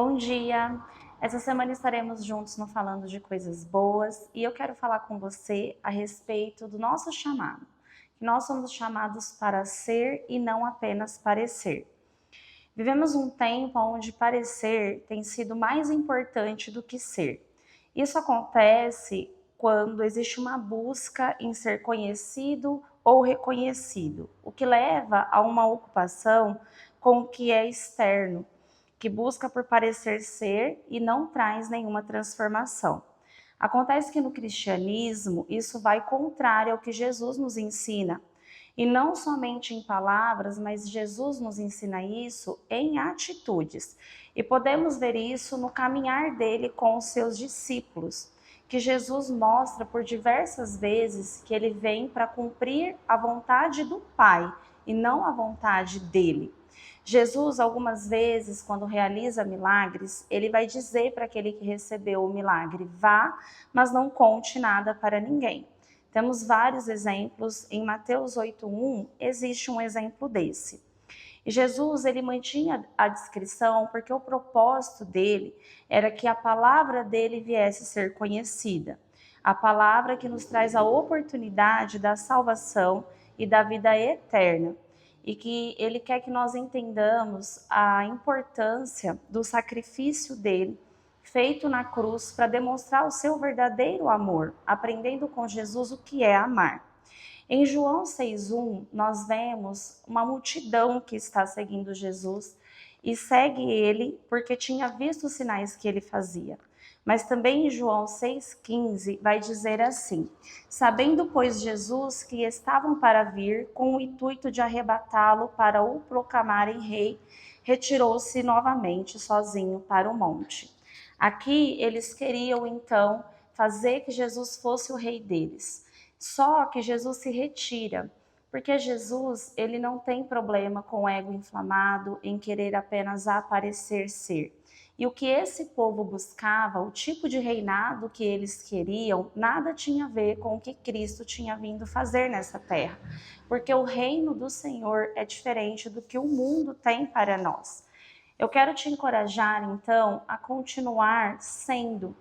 Bom dia! Essa semana estaremos juntos no Falando de Coisas Boas e eu quero falar com você a respeito do nosso chamado. Que nós somos chamados para ser e não apenas parecer. Vivemos um tempo onde parecer tem sido mais importante do que ser. Isso acontece quando existe uma busca em ser conhecido ou reconhecido, o que leva a uma ocupação com o que é externo, que busca por parecer ser e não traz nenhuma transformação. Acontece que no cristianismo isso vai contrário ao que Jesus nos ensina. E não somente em palavras, mas Jesus nos ensina isso em atitudes. E podemos ver isso no caminhar dele com os seus discípulos, que Jesus mostra por diversas vezes que ele vem para cumprir a vontade do Pai e não a vontade dele. Jesus, algumas vezes, quando realiza milagres, ele vai dizer para aquele que recebeu o milagre: vá, mas não conte nada para ninguém. Temos vários exemplos. Em Mateus 8:1 existe um exemplo desse. E Jesus, ele mantinha a discrição porque o propósito dele era que a palavra dele viesse a ser conhecida. A palavra que nos traz a oportunidade da salvação e da vida eterna. E que ele quer que nós entendamos a importância do sacrifício dele feito na cruz para demonstrar o seu verdadeiro amor, aprendendo com Jesus o que é amar. Em João 6:1, nós vemos uma multidão que está seguindo Jesus e segue ele porque tinha visto os sinais que ele fazia. Mas também em João 6,15 vai dizer assim: sabendo, pois, Jesus que estavam para vir com o intuito de arrebatá-lo para o proclamarem rei, retirou-se novamente sozinho para o monte. Aqui eles queriam então fazer que Jesus fosse o rei deles. Só que Jesus se retira, porque Jesus, ele não tem problema com o ego inflamado em querer apenas aparecer ser. E o que esse povo buscava, o tipo de reinado que eles queriam, nada tinha a ver com o que Cristo tinha vindo fazer nessa terra. Porque o reino do Senhor é diferente do que o mundo tem para nós. Eu quero te encorajar, então, a continuar sendo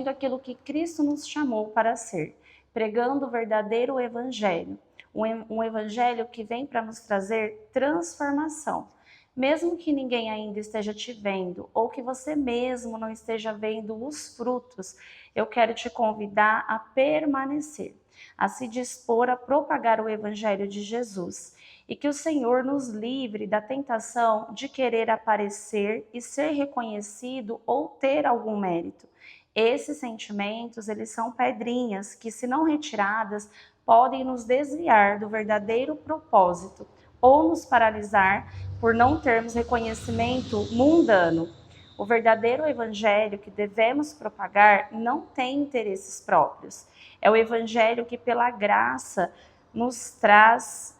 aquilo que Cristo nos chamou para ser, pregando o verdadeiro evangelho, um evangelho que vem para nos trazer transformação. Mesmo que ninguém ainda esteja te vendo, ou que você mesmo não esteja vendo os frutos, eu quero te convidar a permanecer, a se dispor a propagar o evangelho de Jesus. E que o Senhor nos livre da tentação de querer aparecer e ser reconhecido ou ter algum mérito. Esses sentimentos, eles são pedrinhas que, se não retiradas, podem nos desviar do verdadeiro propósito ou nos paralisar por não termos reconhecimento mundano. O verdadeiro evangelho que devemos propagar não tem interesses próprios. É o evangelho que, pela graça, nos traz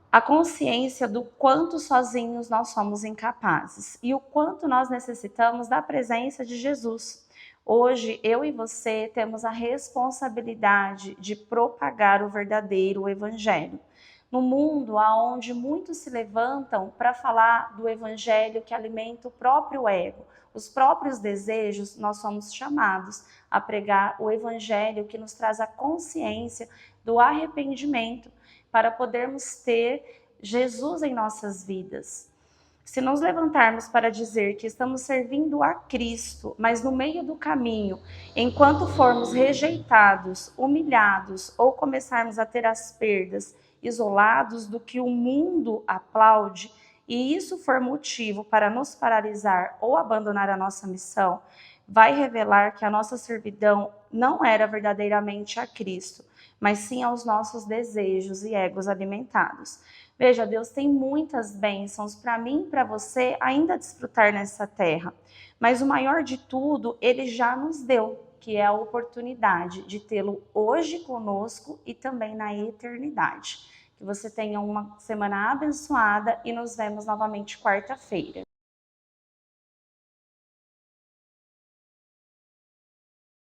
a consciência do quanto sozinhos nós somos incapazes e o quanto nós necessitamos da presença de Jesus. Hoje, eu e você temos a responsabilidade de propagar o verdadeiro evangelho. No mundo onde muitos se levantam para falar do evangelho que alimenta o próprio ego, os próprios desejos, nós somos chamados a pregar o evangelho que nos traz a consciência do arrependimento, para podermos ter Jesus em nossas vidas. Se nos levantarmos para dizer que estamos servindo a Cristo, mas no meio do caminho, enquanto formos rejeitados, humilhados ou começarmos a ter as perdas, isolados do que o mundo aplaude, e isso for motivo para nos paralisar ou abandonar a nossa missão, vai revelar que a nossa servidão não era verdadeiramente a Cristo, mas sim aos nossos desejos e egos alimentados. Veja, Deus tem muitas bênçãos para mim e para você ainda desfrutar nessa terra, mas o maior de tudo, Ele já nos deu, que é a oportunidade de tê-lo hoje conosco e também na eternidade. Que você tenha uma semana abençoada e nos vemos novamente quarta-feira.